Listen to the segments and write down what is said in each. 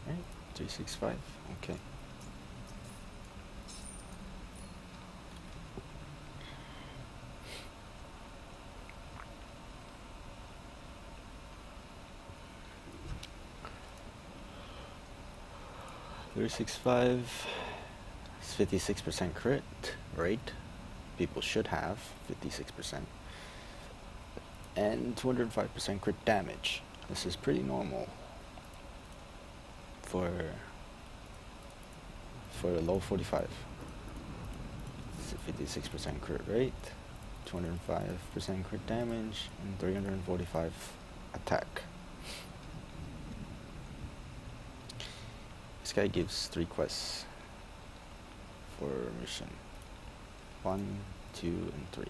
Right? 365. Okay. .365 is 56% crit rate. People should have 56%. And 205% crit damage. This is pretty normal for a low 45. It's a 56% crit rate, 205% crit damage, and 345 attack. This guy gives 3 quests for Mushin. 1, 2, and 3.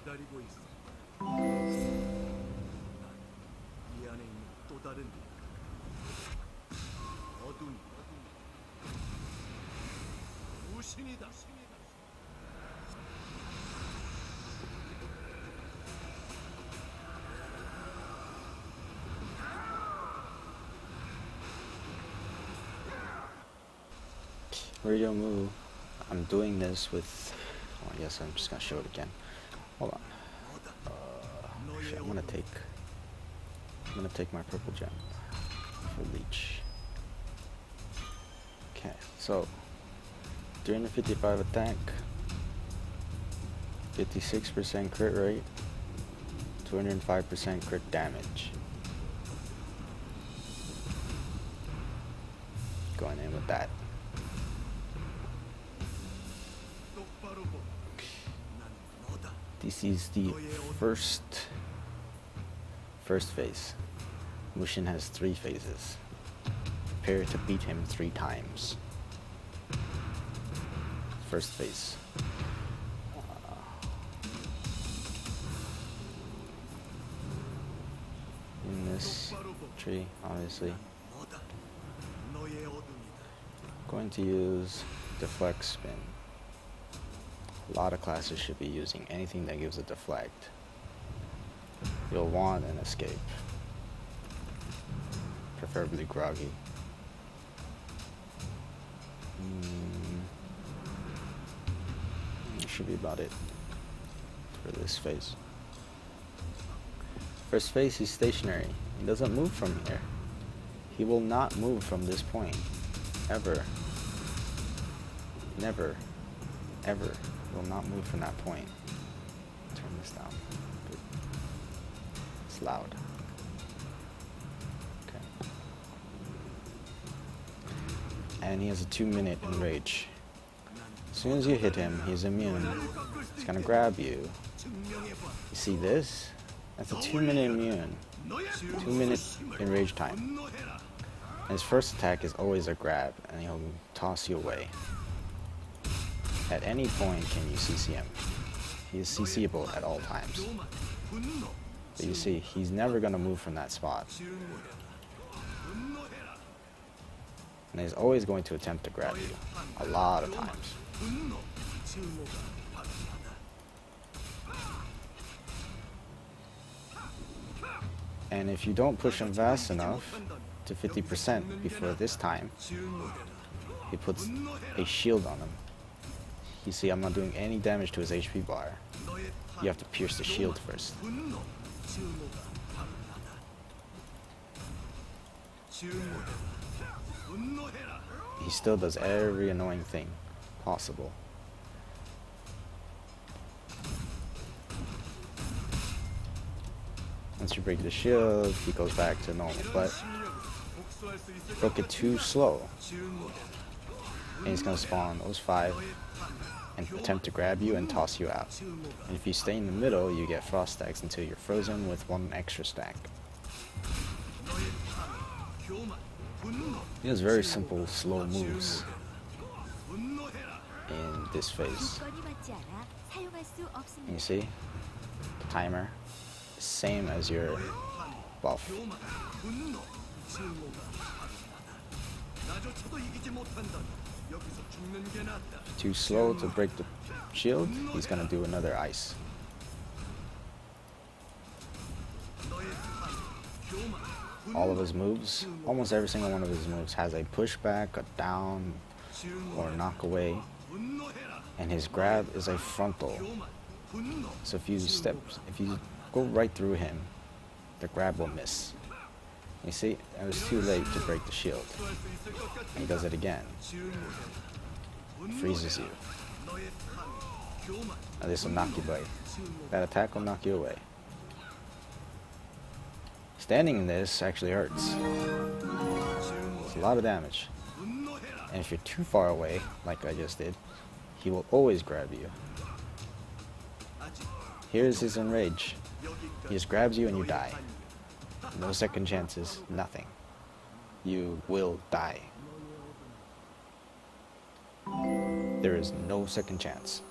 기다리고 있어. 이 안에 있는 또 다른 어둠. 무신이다. Radio move. I'm doing this with. Oh, I guess I'm just gonna show it again. Hold on. Shit, I'm gonna take my purple gem for leech. Okay, so 355 attack, 56% crit rate, 205% crit damage. Going in with that. This is the first phase. Mushin has 3 phases. Prepare to beat him 3 times. First phase. In this tree, obviously. Going to use deflect spin. A lot of classes should be using anything that gives a deflect. You'll want an escape. Preferably groggy. That should be about it for this phase. First phase, he's stationary. He doesn't move from here. He will not move from this point. Ever. Never. Ever. Will not move from that point. Turn this down. It's loud. Okay. And he has a 2-minute enrage. As soon as you hit him, he's immune. He's gonna grab you. You see this? That's a 2-minute immune. 2-minute enrage time. And his first attack is always a grab, and he'll toss you away. At any point can you CC him. He is CCable at all times. But you see, he's never going to move from that spot. And he's always going to attempt to grab you. A lot of times. And if you don't push him fast enough to 50% before this time, he puts a shield on him. You see, I'm not doing any damage to his HP bar. You have to pierce the shield first. He still does every annoying thing possible. Once you break the shield, he goes back to normal, but broke it too slow. And he's gonna spawn those 5 and attempt to grab you and toss you out. And if you stay in the middle, you get frost stacks until you're frozen with 1 extra stack. He has very simple, slow moves in this phase. And you see, the timer, same as your buff. Too slow to break the shield, he's gonna do another ice. All of his moves, almost every single one of his moves has a pushback, a down, or a knock away. And his grab is a frontal. So if you go right through him, the grab will miss. You see, it was too late to break the shield. And he does it again. Freezes you. Now this will knock you away. That attack will knock you away. Standing in this actually hurts. It's a lot of damage. And if you're too far away, like I just did, he will always grab you. Here's his enrage. He just grabs you and you die. No second chances, nothing. You will die. There is no second chance.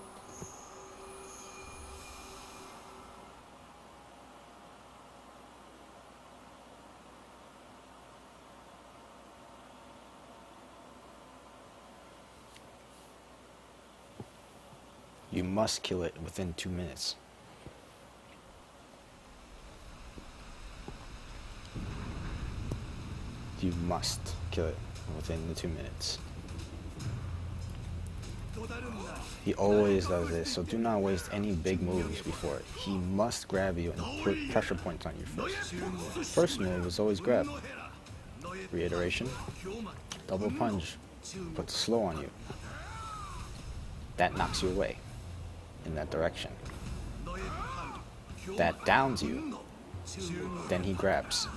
You must kill it within 2 minutes. You must kill it within the 2 minutes. He always does this, so do not waste any big moves before it. He must grab you and put pressure points on you first. First move is always grab. Reiteration. Double punch. Puts slow on you. That knocks you away in that direction. That downs you. Then he grabs.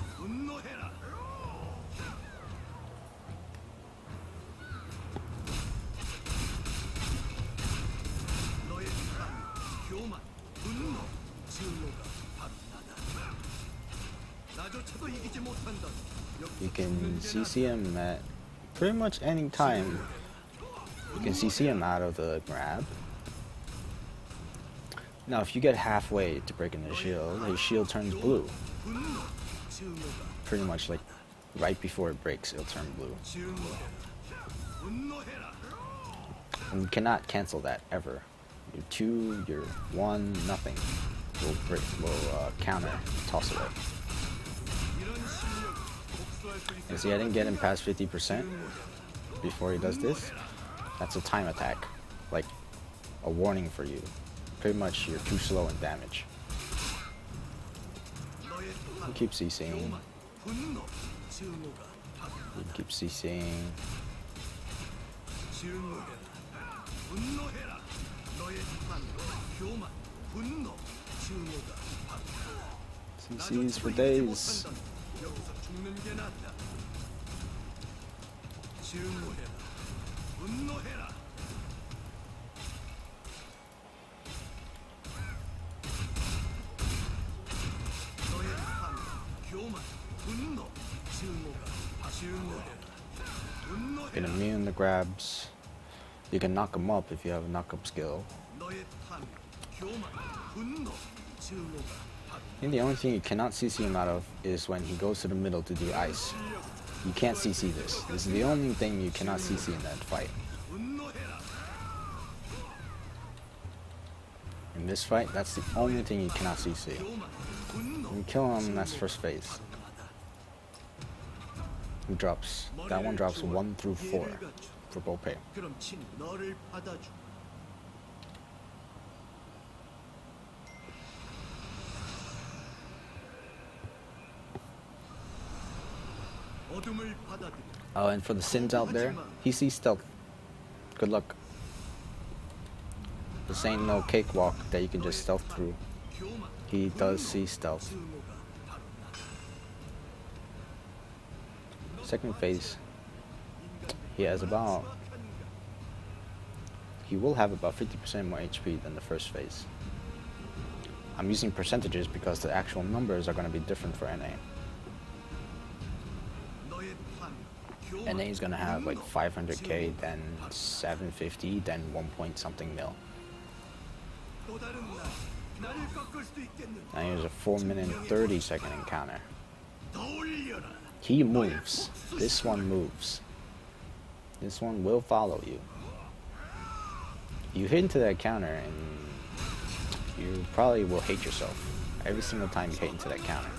You can CC him at pretty much any time. You can CC him out of the grab. Now if you get halfway to breaking his shield turns blue. Pretty much like right before it breaks, it'll turn blue. And you cannot cancel that ever. Your 2, your 1, nothing will counter, toss away. And see, I didn't get him past 50% before he does this. That's a time attack, like a warning for you. Pretty much you're too slow in damage. You keep CCing. You keep CCing. CCs for days. You can immune the grabs. You can knock him up if you have a knock-up skill. I think the only thing you cannot CC him out of is when he goes to the middle to do ice. You can't CC this. This is the only thing you cannot CC in that fight. In this fight, that's the only thing you cannot CC. When you kill him, that's first phase. He drops. That one drops 1 through 4 for Bopei. Oh, and for the Sins out there, he sees stealth. Good luck. This ain't no cakewalk that you can just stealth through. He does see stealth. Second phase, he will have about 50% more HP than the first phase. I'm using percentages because the actual numbers are going to be different for NA. And then he's gonna have like 500k, then 750, then 1 point something mil. Now here's a 4-minute and 30-second encounter. He moves. This one moves. This one will follow you. You hit into that counter and you probably will hate yourself every single time you hit into that counter.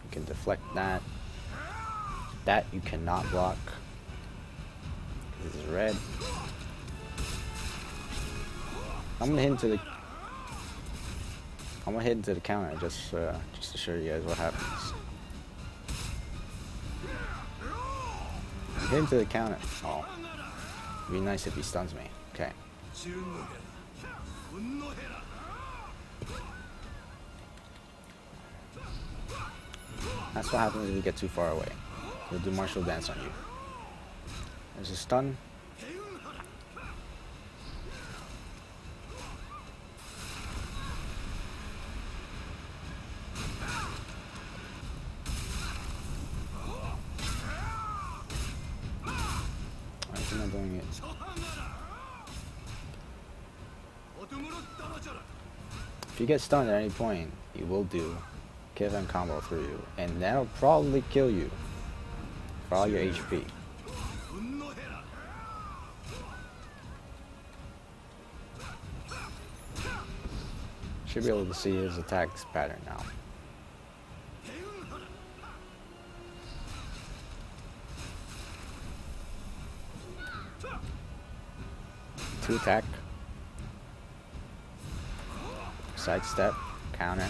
You can deflect that. That you cannot block. This is red. I'm gonna hit into the counter just to show you guys what happens. Hit into the counter. Oh, it'd be nice if he stuns me. Okay. That's what happens if you get too far away. He'll do martial dance on you. There's a stun. I'm not doing it. If you get stunned at any point, you will do Kevin combo through you, and that'll probably kill you for all your HP. Should be able to see his attacks pattern now. To attack, sidestep, counter.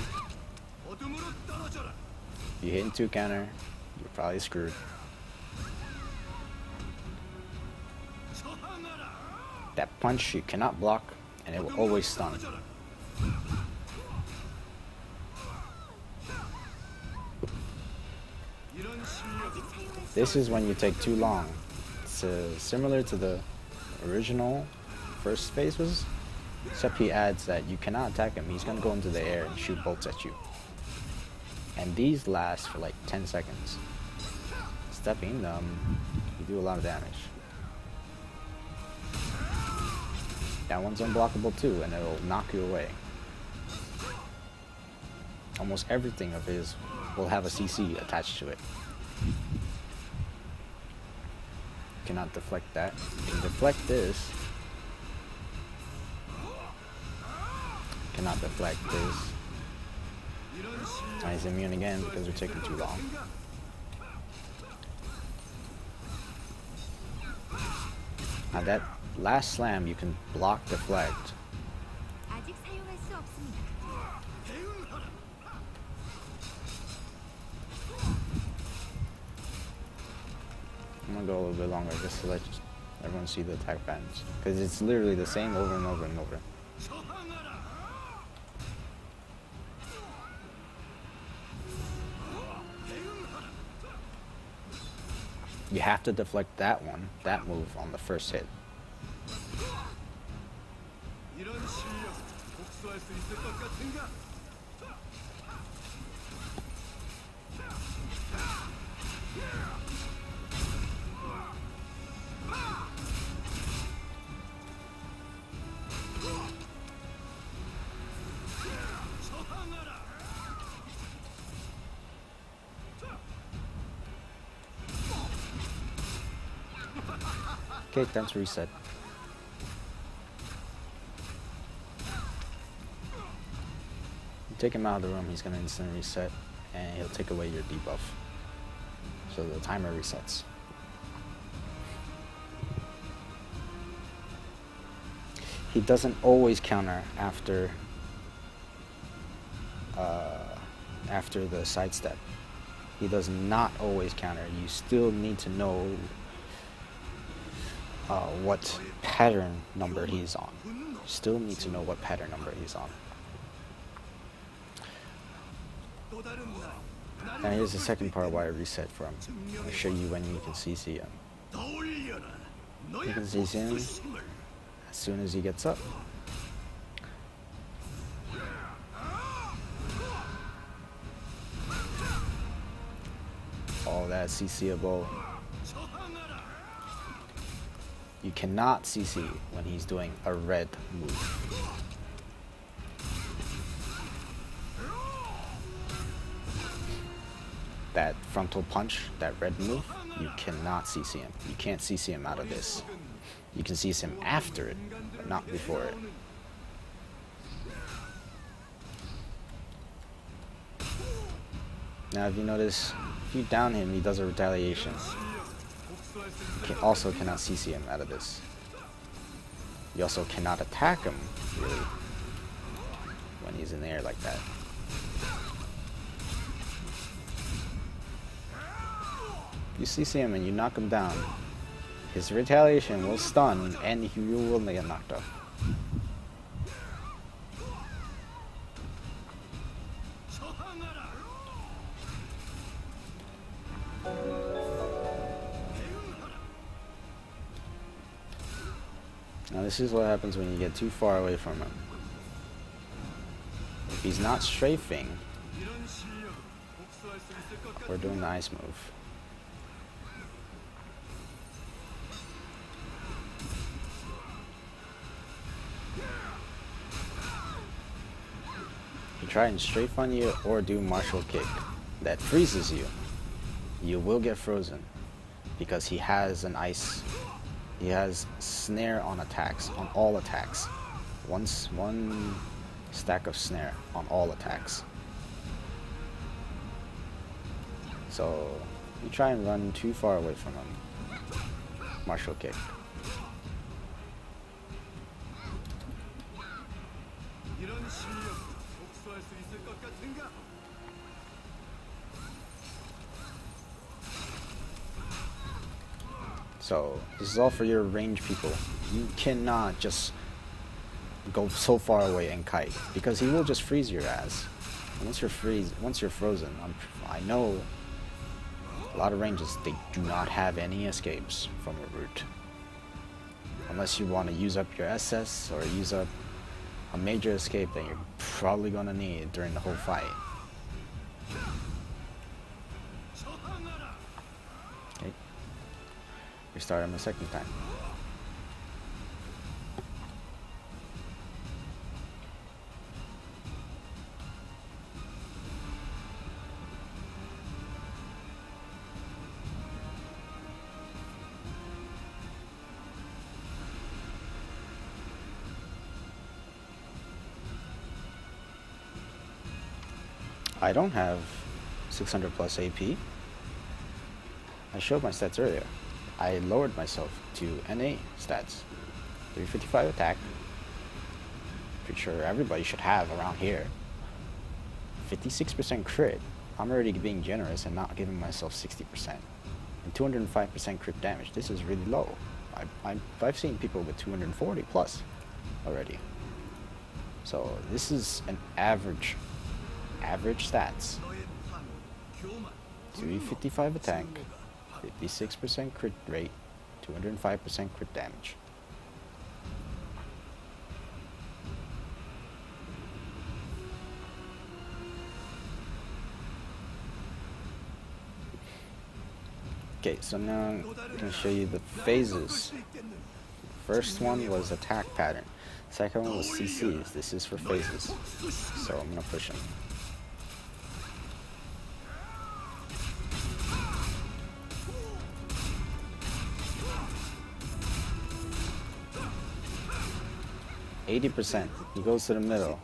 You hit into counter, you're probably screwed. That punch you cannot block, and it will always stun. This is when you take too long. It's similar to the original first phases, except he adds that you cannot attack him. He's going to go into the air and shoot bolts at you. And these last for like 10 seconds. Stepping them, you do a lot of damage. That one's unblockable too, and it'll knock you away. Almost everything of his will have a CC attached to it. Cannot deflect that. You can deflect this. Cannot deflect this. He's immune again because we're taking too long. Now that last slam you can block, deflect. I'm gonna go a little bit longer just to let everyone see the attack patterns, because it's literally the same over and over and over. You have to deflect that move on the first hit. Okay, time to reset. You take him out of the room, he's gonna instantly reset, and he'll take away your debuff. So the timer resets. He doesn't always counter after the sidestep. He does not always counter. You still need to know what pattern number he's on. You still need to know what pattern number he's on. Now here's the second part why I reset for him. I'll show you when you can CC him. You can CC him as soon as he gets up. as CCable. You cannot CC when he's doing a red move. That frontal punch, that red move, you cannot CC him. You can't CC him out of this. You can CC him after it, but not before it. Now if you notice, if you down him, he does a retaliation. Also cannot CC him out of this. You also cannot attack him, really, when he's in the air like that. You CC him and you knock him down, his retaliation will stun and you will get knocked off. Now this is what happens when you get too far away from him. If he's not strafing, we're doing the ice move. If you try and strafe on you or do martial kick that freezes you, you will get frozen because he has an ice. He has snare on attacks, on all attacks. One stack of snare on all attacks. So you try and run too far away from him. Martial kick. So this is all for your range people. You cannot just go so far away and kite because he will just freeze your ass. And once you're frozen, I know a lot of ranges, they do not have any escapes from a route. Unless you want to use up your SS or use up a major escape that you're probably going to need during the whole fight. Okay. Restart him a second time. I don't have 600 plus AP. I showed my stats earlier. I lowered myself to NA stats. 355 attack. Pretty sure everybody should have around here. 56% crit. I'm already being generous and not giving myself 60%. And 205% crit damage. This is really low. I've seen people with 240 plus already. So this is an average stats. 355 attack, 56% crit rate, 205% crit damage. Okay, so now I'm going to show you the phases. First one was attack pattern. Second one was CCs. This is for phases. So I'm going to push him. %. He goes to the middle.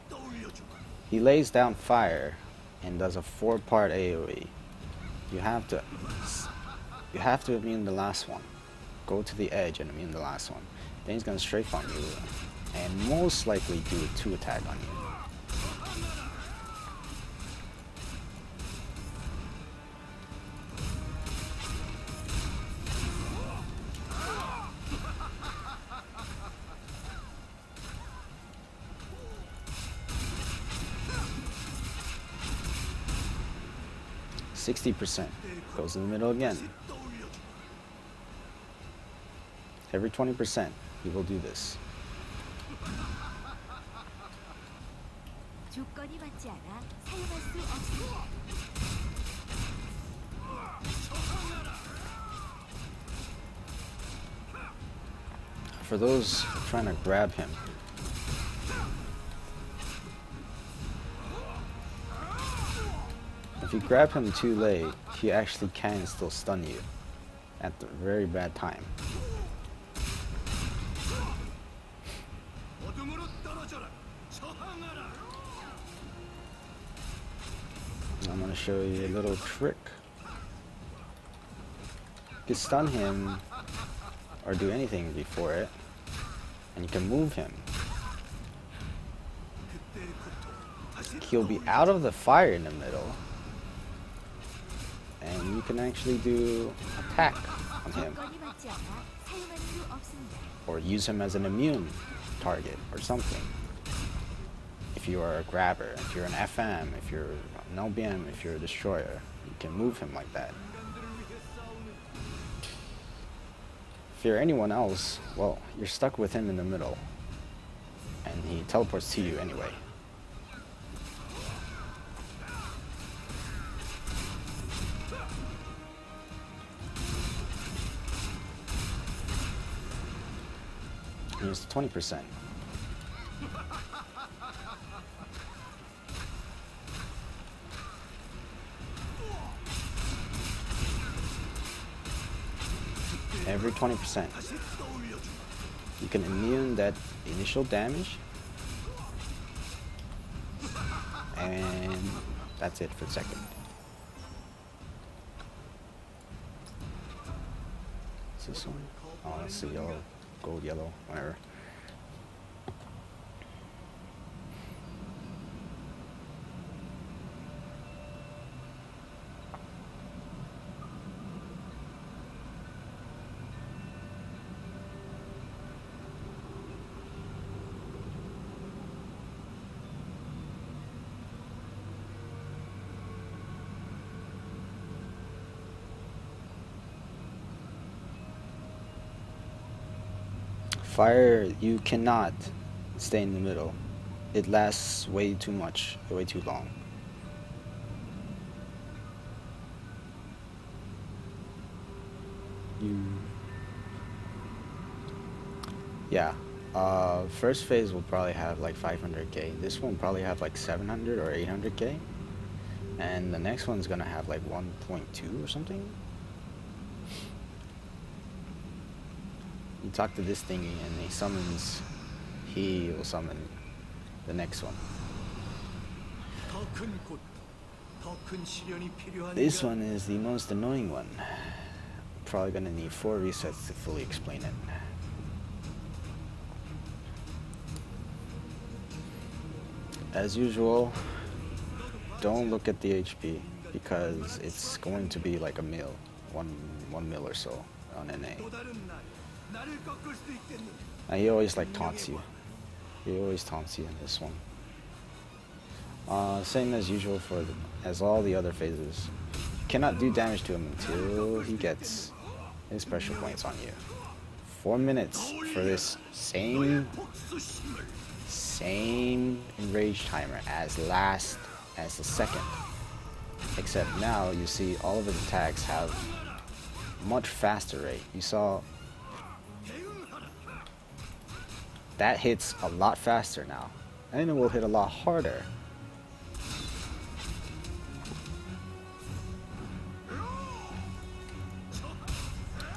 He lays down fire and does a 4-part AoE. You have to immune the last one. Go to the edge and immune the last one. Then he's gonna strafe on you and most likely do a 2 attack on you. %. Goes in the middle again. Every 20%, he will do this. 조건이 맞지 않아 사용할 수 없습니다. for those trying to grab him, if you grab him too late, he actually can still stun you at the very bad time. I'm going to show you a little trick. You can stun him or do anything before it, and you can move him. He'll be out of the fire in the middle, and you can actually do attack on him, or use him as an immune target or something. If you are a grabber, if you're an FM, if you're an LBM, if you're a destroyer, you can move him like that. If you're anyone else, well, you're stuck with him in the middle, and he teleports to you anyway. Here's 20%. Every 20%, you can immune that initial damage, and that's it for the second. What's this one? Oh, let's see, yellow, gold, yellow, whatever. Fire, you cannot stay in the middle. It lasts way too much, way too long. Yeah, first phase will probably have like 500k. This one will probably have like 700 or 800k. And the next one's gonna have like 1.2 or something. You talk to this thingy and he will summon the next one. This one is the most annoying one. Probably gonna need 4 resets to fully explain it. As usual, don't look at the HP because it's going to be like a mil, one mil or so on NA. He always like taunts you. He always taunts you in this one. Same as usual as all the other phases. You cannot do damage to him until he gets his pressure points on you. 4 minutes for this same enrage timer as the second. Except now you see all of his attacks have much faster rate. You saw that hits a lot faster now, and it will hit a lot harder.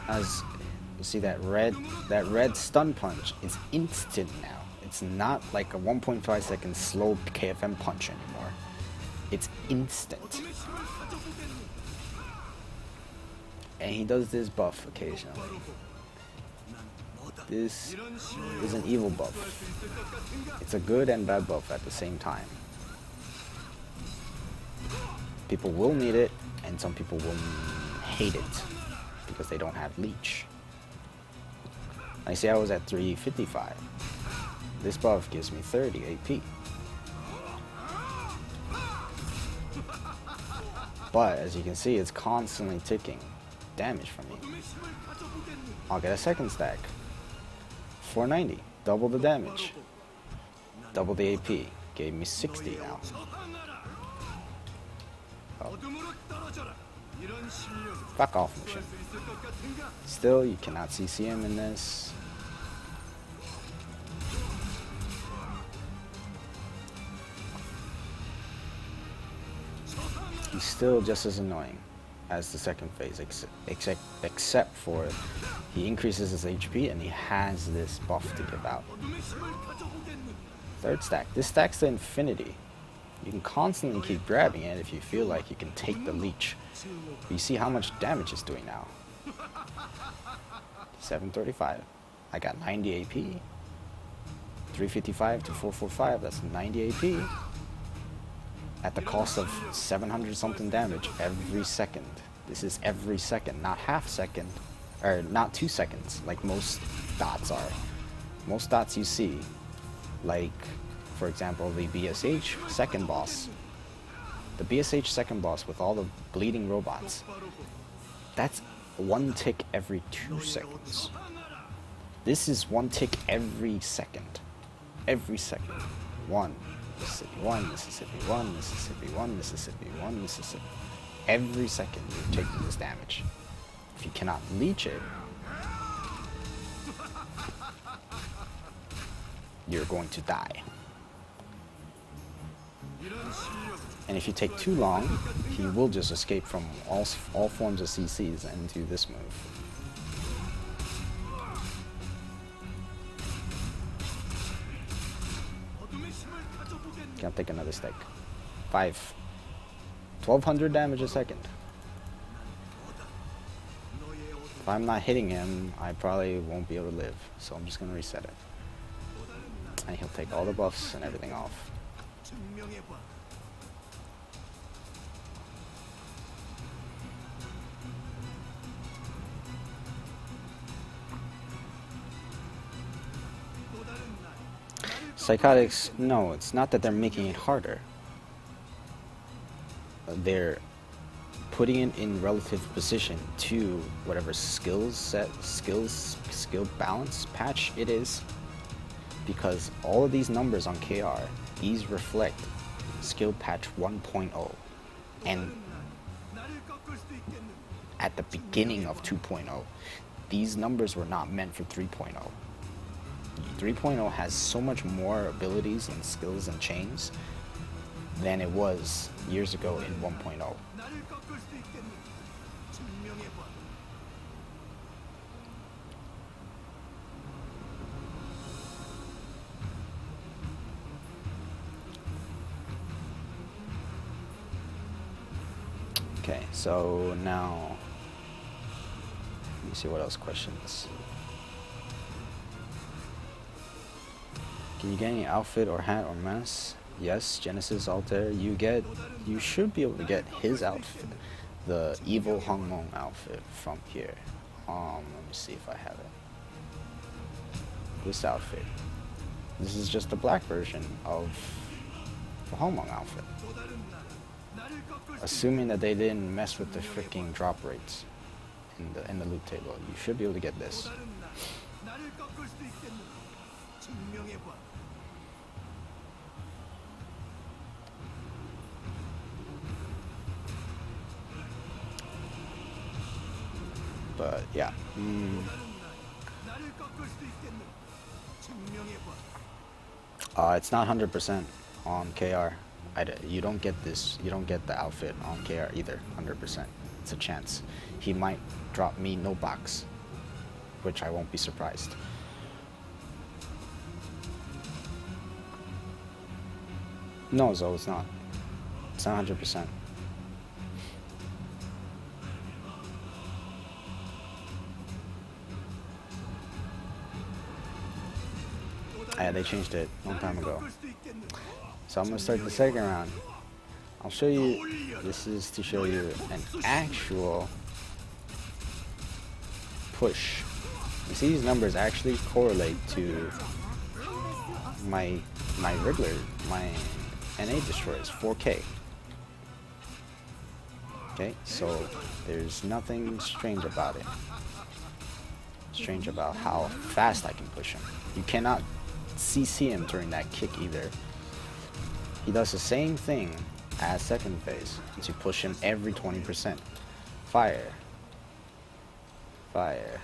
As you see that red stun punch is instant now. It's not like a 1.5 second slow KFM punch anymore. It's instant. And he does this buff occasionally. This is an evil buff. It's a good and bad buff at the same time. People will need it, and some people will hate it because they don't have leech. I see I was at 355. This buff gives me 30 AP. But as you can see, it's constantly ticking damage from me. I'll get a second stack. 490, double the damage. Double the AP, gave me 60 now. Oh. Fuck off, Mushin. Still, you cannot CC him in this. he's still just as annoying as the second phase, except for he increases his HP and he has this buff to give out. Third stack. This stack's to infinity. You can constantly keep grabbing it if you feel like you can take the leech. But you see how much damage it's doing now. 735. I got 90 AP. 355 to 445, that's 90 AP. At the cost of 700 something damage every second. This is every second, not half second, or not 2 seconds like most dots are. Most dots you see, like for example the BSH second boss. The BSH second boss with all the bleeding robots, that's 1 tick every 2 seconds. This is 1 tick every second. Every second. 1 Mississippi, 1 Mississippi, 1 Mississippi, 1 Mississippi, 1 Mississippi. Every second you're taking this damage. If you cannot leech it, you're going to die. And if you take too long, he will just escape from all forms of CCs and do this move. Can't take another stick. 1200 damage a second. If I'm not hitting him, I probably won't be able to live. So I'm just gonna reset it. And he'll take all the buffs and everything off. Psychotics, no, it's not that they're making it harder. They're putting it in relative position to whatever skill balance patch it is. Because all of these numbers on KR, these reflect skill patch 1.0. And at the beginning of 2.0, these numbers were not meant for 3.0. 3.0 has so much more abilities and skills and chains than it was years ago in 1.0. Okay, so now let me see what else questions. Can you get any outfit or hat or mask? Yes, Genesis Altair. You should be able to get his outfit, the evil Hongmong outfit from here. Let me see if I have it. This outfit. This is just the black version of the Hongmong outfit. Assuming that they didn't mess with the freaking drop rates in the loot table, you should be able to get this. But yeah, it's not 100% on KR. You don't get this. You don't get the outfit on KR either. 100%. It's a chance. He might drop me no box, which I won't be surprised. No, Zoe, it's not. It's not 100%. Yeah, they changed it a long time ago. So I'm gonna start the second round. I'll show you. This is to show you an actual push. You see, these numbers actually correlate to my regular, my NA destroyers, 4K. Okay, so there's nothing strange about it. Strange about how fast I can push him. You cannot CC him during that kick either. He does the same thing as second phase to push him every 20%. Fire. Fire.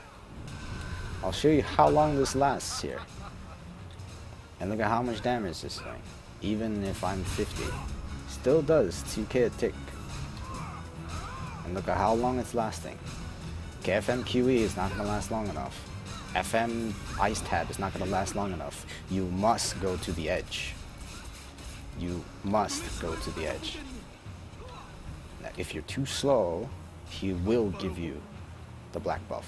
I'll show you how long this lasts here. And look at how much damage this is doing. Even if I'm 50. Still does 2k a tick. And look at how long it's lasting. Okay, FMQE is not gonna last long enough. FM Ice Tab is not gonna last long enough. You must go to the edge. You must go to the edge. Now, if you're too slow, he will give you the black buff.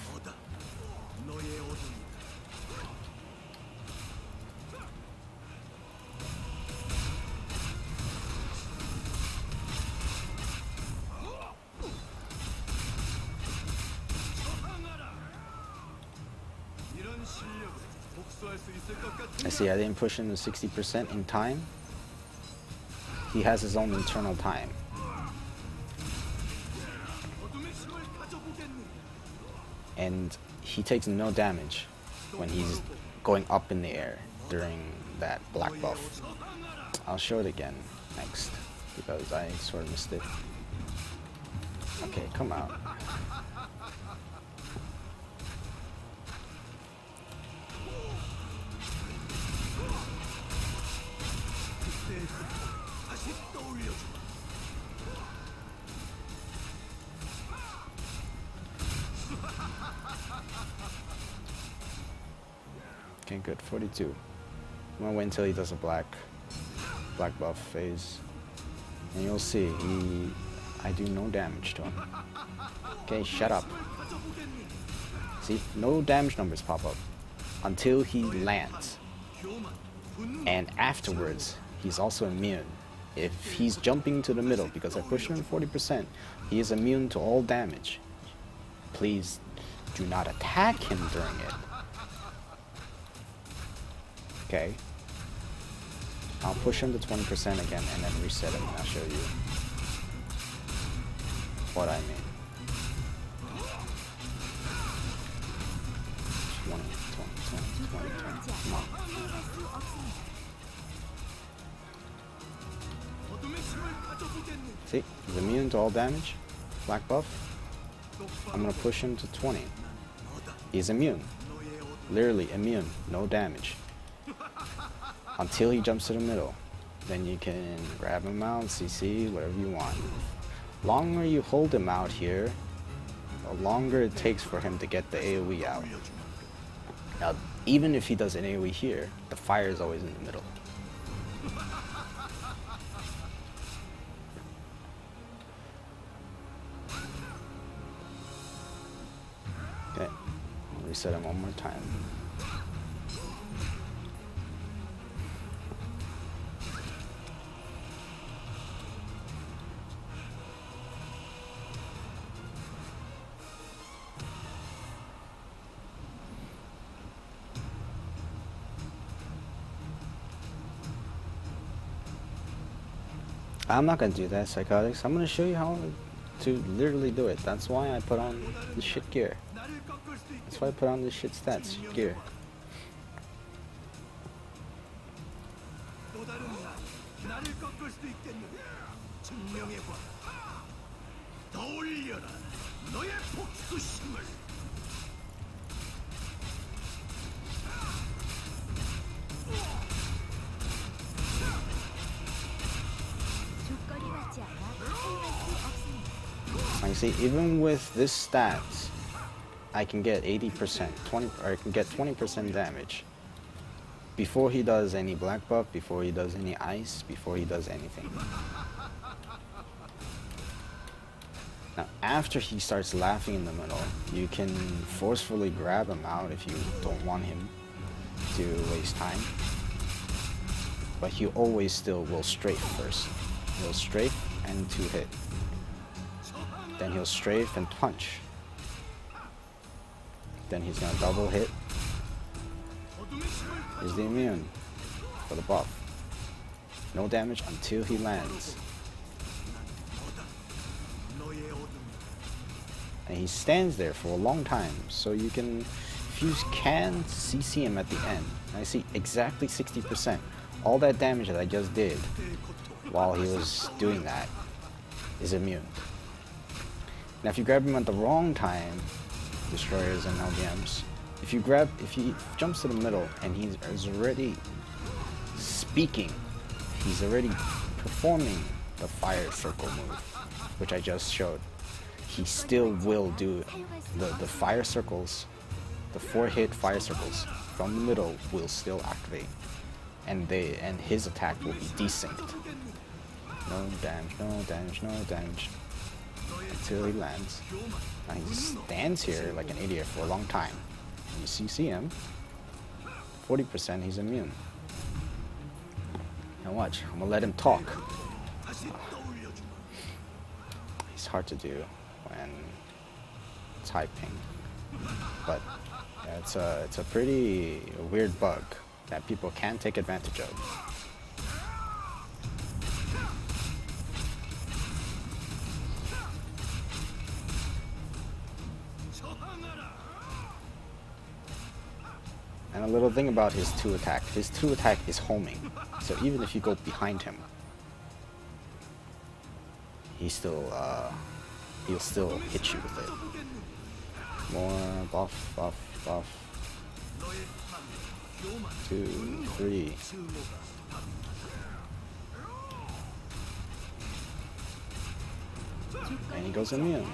I see, I didn't push him to 60% in time. He has his own internal time. And he takes no damage when he's going up in the air during that black buff. I'll show it again next because I sort of missed it. Okay, come out. Okay, good. 42. I'm gonna wait until he does a black buff phase, and you'll see I do no damage to him. Okay, shut up. See, no damage numbers pop up until he lands, and afterwards he's also immune. If he's jumping to the middle, because I pushed him 40%, he is immune to all damage. Please do not attack him during it. Okay. I'll push him to 20% again and then reset him, and I'll show you what I mean. 20, 20, 20, 20, 20. Come on. See, he's immune to all damage. Black buff. I'm gonna push him to 20. He's immune. Literally immune. No damage. Until he jumps to the middle. Then you can grab him out, CC, whatever you want. Longer you hold him out here, the longer it takes for him to get the AoE out. Now, even if he does an AoE here, the fire is always in the middle. Okay, I'll reset him one more time. I'm not gonna do that, Psychotics. I'm gonna show you how to literally do it. That's why I put on the shit gear. That's why I put on the shit stats gear. You see, even with this stats, I can get 80%, 20, or I can get 20% damage before he does any black buff, before he does any ice, before he does anything. Now, after he starts laughing in the middle, you can forcefully grab him out if you don't want him to waste time. But he always still will strafe first. He'll strafe and 2-hit. Then he'll strafe and punch. Then he's gonna double hit. Here's the immune for the buff. No damage until he lands. And he stands there for a long time, so you can, if you can, CC him at the end. I see exactly 60%. All that damage that I just did while he was doing that is immune. Now if you grab him at the wrong time, destroyers and LBMs, if he jumps to the middle and he's already speaking, he's already performing the fire circle move, which I just showed, he still will do the fire circles, the 4-hit fire circles from the middle will still activate, and his attack will be desynced. No damage, no damage, no damage until he lands. Now he just stands here like an idiot for a long time. You see him. 40% he's immune. Now watch, I'm gonna let him talk. It's hard to do when typing, but yeah, it's a pretty weird bug that people can take advantage of. And a little thing about his 2 attack is homing. So even if you go behind him, he'll still hit you with it. More buff, buff, buff. 2, 3. And he goes immune.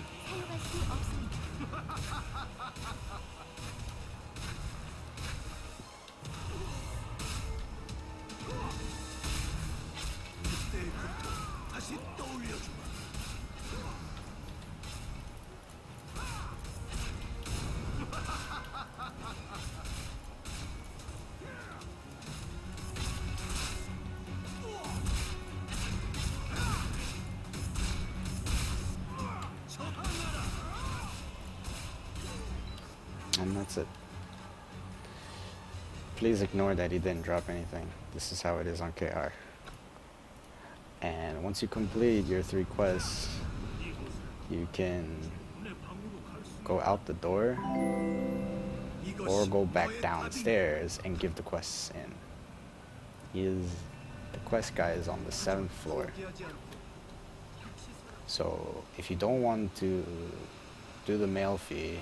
And that's it. Please ignore that he didn't drop anything. This is how it is on KR. And once you complete your 3 quests, you can go out the door or go back downstairs and give the quests in. The quest guy is on the 7th floor. So if you don't want to do the mail fee,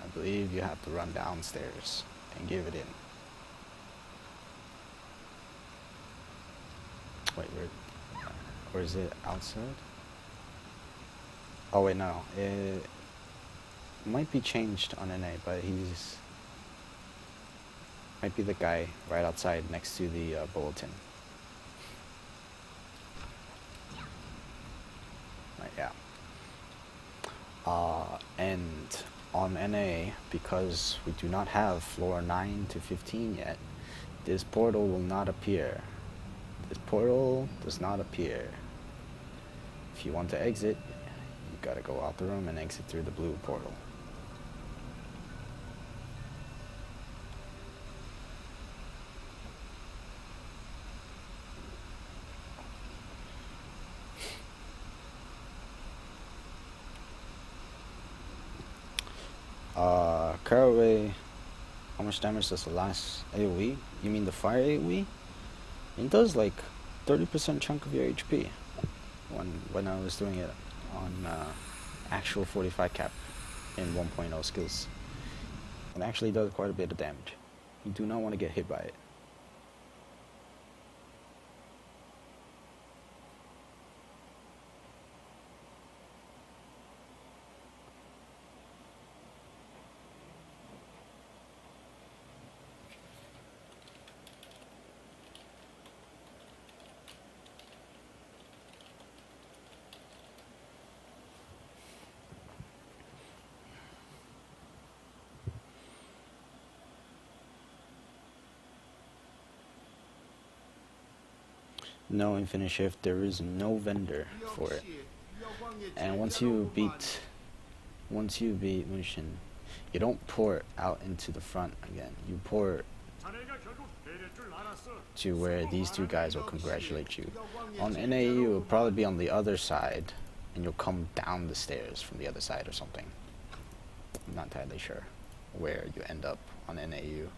I believe you have to run downstairs and give it in. Wait, or is it outside? Oh wait, no. It might be changed on NA, but might be the guy right outside next to the bulletin. Right, yeah. And on NA, because we do not have floor 9 to 15 yet, this portal will not appear. This portal does not appear. If you want to exit, you gotta go out the room and exit through the blue portal. Caraway, how much damage does the last AoE? You mean the fire AoE? It does like 30% chunk of your HP when I was doing it on actual 45 cap in 1.0 skills. It actually does quite a bit of damage. You do not want to get hit by it. No infinite shift, there is no vendor for it. And once you beat Mushin, you don't pour it out into the front again. You pour it to where these 2 guys will congratulate you. On NA, you will probably be on the other side, and you'll come down the stairs from the other side or something. I'm not entirely sure where you end up on NAU.